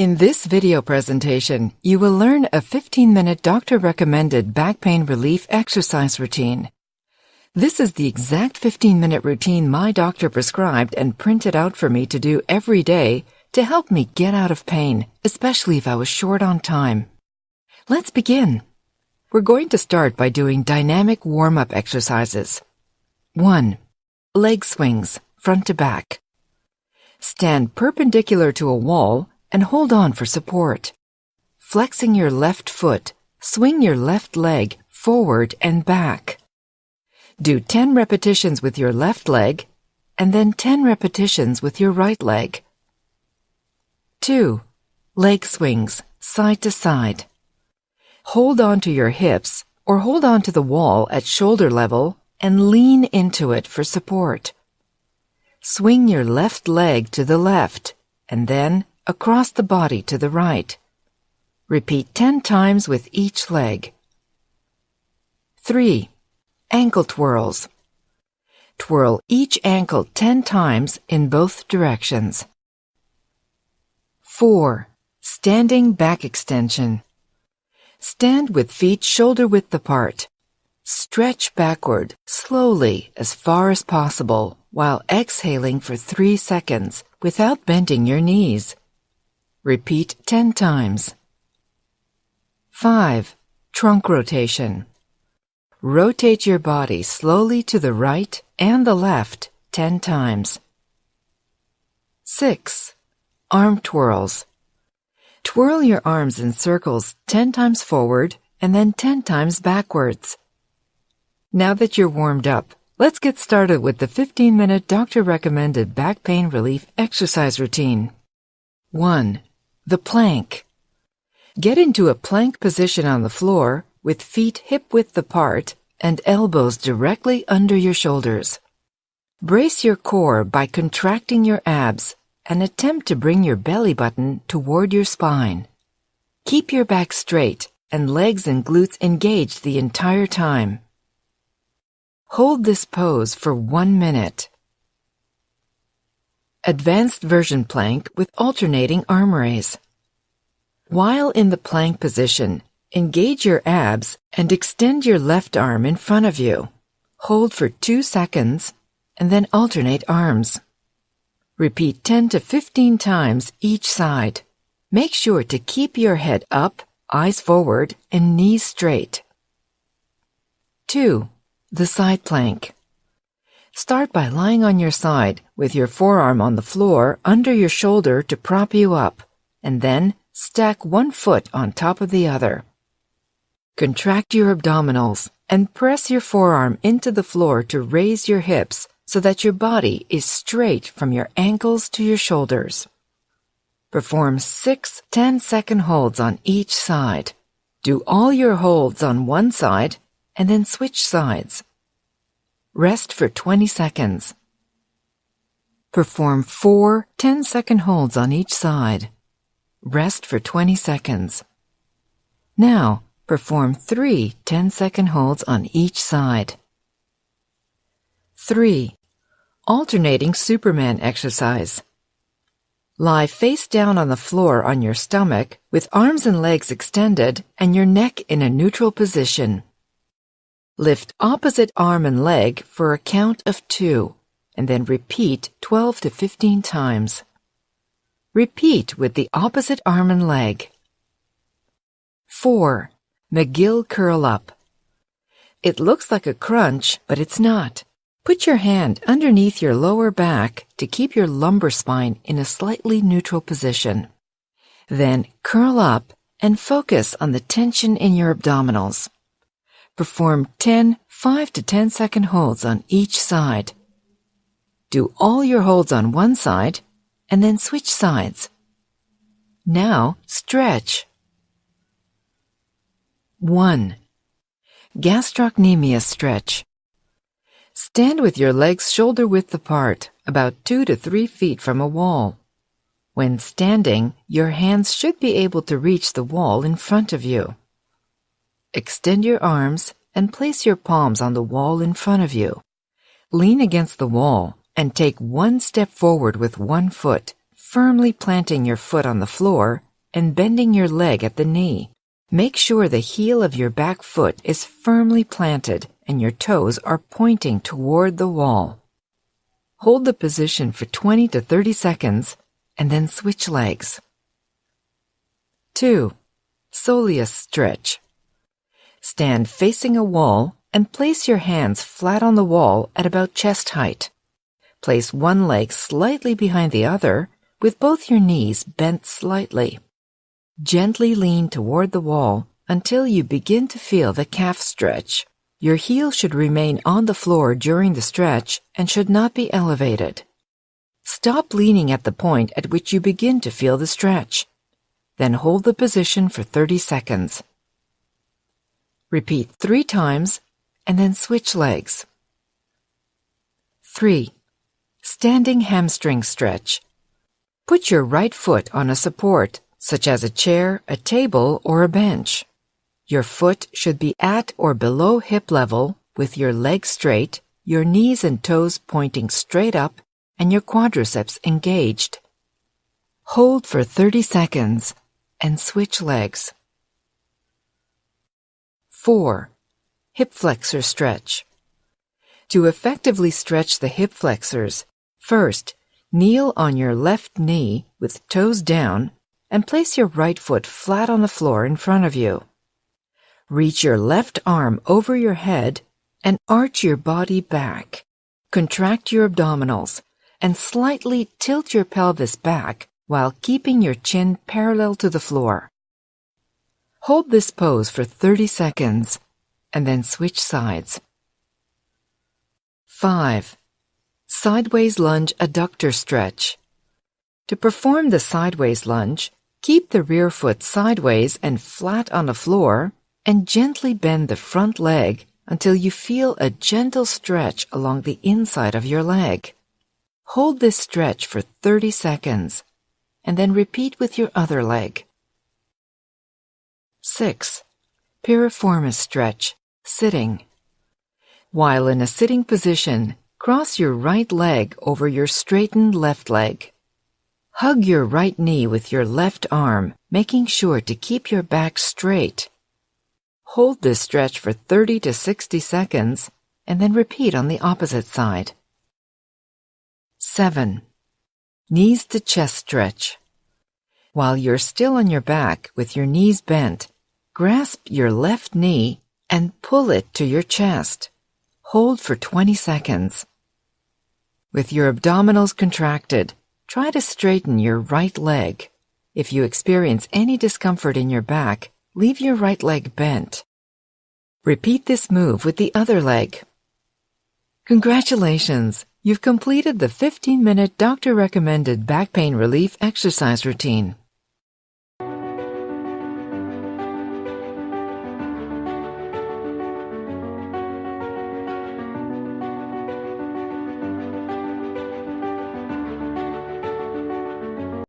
In this video presentation, you will learn a 15-minute doctor-recommended back pain relief exercise routine. This is the exact 15-minute routine my doctor prescribed and printed out for me to do every day to help me get out of pain, especially if I was short on time. Let's begin. We're going to start by doing dynamic warm-up exercises. 1. Leg swings, front to back. Stand perpendicular to a wall and hold on for support. Flexing your left foot, swing your left leg forward and back. Do 10 repetitions with your left leg, and then 10 repetitions with your right leg. 2. Leg swings, side to side. Hold on to your hips or hold on to the wall at shoulder level and lean into it for support. Swing your left leg to the left and then across the body to the right. Repeat 10 times with each leg. 3. Ankle twirls. Twirl each ankle 10 times in both directions. 4. Standing back extension. Stand with feet shoulder-width apart. Stretch backward slowly as far as possible while exhaling for 3 seconds without bending your knees. Repeat 10 times. 5. Trunk rotation. Rotate your body slowly to the right and the left 10 times. 6. Arm twirls. Twirl your arms in circles 10 times forward and then 10 times backwards. Now that you're warmed up, let's get started with the 15-minute doctor-recommended back pain relief exercise routine. 1. The plank. Get into a plank position on the floor with feet hip-width apart and elbows directly under your shoulders. Brace your core by contracting your abs and attempt to bring your belly button toward your spine. Keep your back straight and legs and glutes engaged the entire time. Hold this pose for 1 minute. Advanced version plank with alternating arm raise. While in the plank position, engage your abs and extend your left arm in front of you. Hold for 2 seconds and then alternate arms. Repeat 10 to 15 times each side. Make sure to keep your head up, eyes forward, and knees straight. 2. The side plank. Start by lying on your side with your forearm on the floor under your shoulder to prop you up, and then stack one foot on top of the other. Contract your abdominals and press your forearm into the floor to raise your hips so that your body is straight from your ankles to your shoulders. Perform 6 10-second holds on each side. Do all your holds on one side and then switch sides. Rest for 20 seconds. Perform 4 10-second holds on each side. Rest for 20 seconds. Now, perform 3 10-second holds on each side. 3. Alternating Superman exercise. Lie face down on the floor on your stomach with arms and legs extended and your neck in a neutral position. Lift opposite arm and leg for a count of 2, and then repeat 12 to 15 times. Repeat with the opposite arm and leg. 4. McGill curl up. It looks like a crunch, but it's not. Put your hand underneath your lower back to keep your lumbar spine in a slightly neutral position. Then curl up and focus on the tension in your abdominals. Perform 10 5 to 10-second holds on each side. Do all your holds on one side and then switch sides. Now stretch. 1. Gastrocnemius stretch. Stand with your legs shoulder-width apart, about 2 to 3 feet from a wall. When standing, your hands should be able to reach the wall in front of you. Extend your arms and place your palms on the wall in front of you. Lean against the wall and take 1 step forward with 1 foot, firmly planting your foot on the floor and bending your leg at the knee. Make sure the heel of your back foot is firmly planted and your toes are pointing toward the wall. Hold the position for 20 to 30 seconds and then switch legs. 2. Soleus stretch. Stand facing a wall and place your hands flat on the wall at about chest height. Place one leg slightly behind the other with both your knees bent slightly. Gently lean toward the wall until you begin to feel the calf stretch. Your heel should remain on the floor during the stretch and should not be elevated. Stop leaning at the point at which you begin to feel the stretch. Then hold the position for 30 seconds. Repeat 3 times and then switch legs. 3. Standing hamstring stretch. Put your right foot on a support, such as a chair, a table, or a bench. Your foot should be at or below hip level with your legs straight, your knees and toes pointing straight up, and your quadriceps engaged. Hold for 30 seconds and switch legs. 4. Hip flexor stretch. To effectively stretch the hip flexors, first, kneel on your left knee with toes down and place your right foot flat on the floor in front of you. Reach your left arm over your head and arch your body back. Contract your abdominals and slightly tilt your pelvis back while keeping your chin parallel to the floor. Hold this pose for 30 seconds and then switch sides. 5. Sideways lunge adductor stretch. To perform the sideways lunge, keep the rear foot sideways and flat on the floor and gently bend the front leg until you feel a gentle stretch along the inside of your leg. Hold this stretch for 30 seconds and then repeat with your other leg. 6. Piriformis stretch, sitting. While in a sitting position, cross your right leg over your straightened left leg. Hug your right knee with your left arm, making sure to keep your back straight. Hold this stretch for 30 to 60 seconds and then repeat on the opposite side. 7. Knees to chest stretch. While you're still on your back with your knees bent, grasp your left knee and pull it to your chest. Hold for 20 seconds. With your abdominals contracted, try to straighten your right leg. If you experience any discomfort in your back, leave your right leg bent. Repeat this move with the other leg. Congratulations! You've completed the 15-minute doctor-recommended back pain relief exercise routine.